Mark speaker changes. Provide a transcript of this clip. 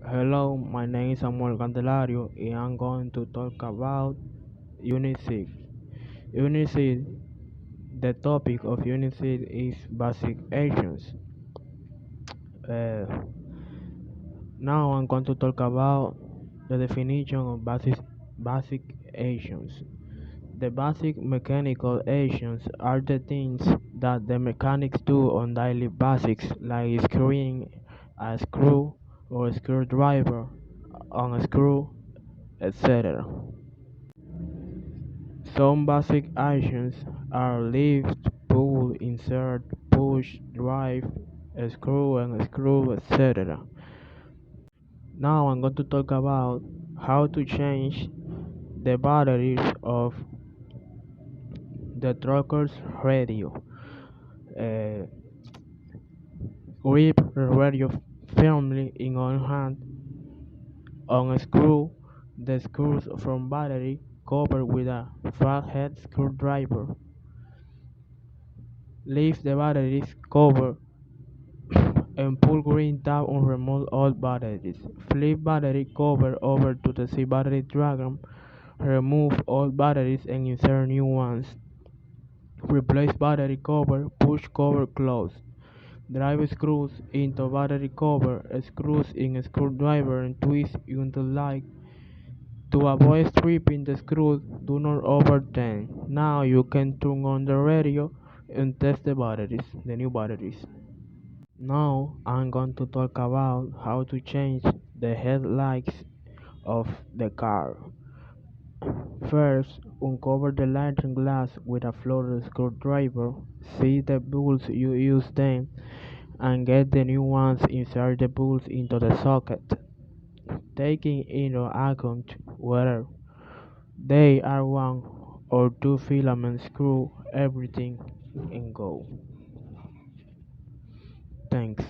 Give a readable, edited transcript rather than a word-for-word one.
Speaker 1: Hello, my name is Samuel Candelario, and I'm going to talk about Unit 6. Unit 6, the topic of Unit 6 is basic actions. Uh, Now I'm going to talk about the definition of basic actions. The basic mechanical actions are the things that the mechanics do on daily basis, like screwing a screw or a screwdriver on a screw, etc. Some basic actions are lift, pull, insert, push, drive, screw and screw, etc. Now I'm going to talk about how to change the batteries of the trucker's radio. Uh, Grip the radio firmly in one hand. Unscrew the screws from battery cover with a flathead screwdriver. Lift the batteries cover and pull green tab on remove all batteries. Flip battery cover over to the C battery diagram. Remove all batteries and insert new ones. Replace battery cover, push cover closed. Drive screws into battery cover, screws in a screwdriver and twist until light. To avoid stripping the screws, do not overturn. Now you can turn on the radio and test the new batteries. Now I'm going to talk about how to change the headlights of the car. First, uncover the lantern glass with a floater screwdriver. See the bolts you used then and get the new ones. Insert the bolts into the socket, taking into account whether they are one or two filaments. Screw everything and go. Thanks.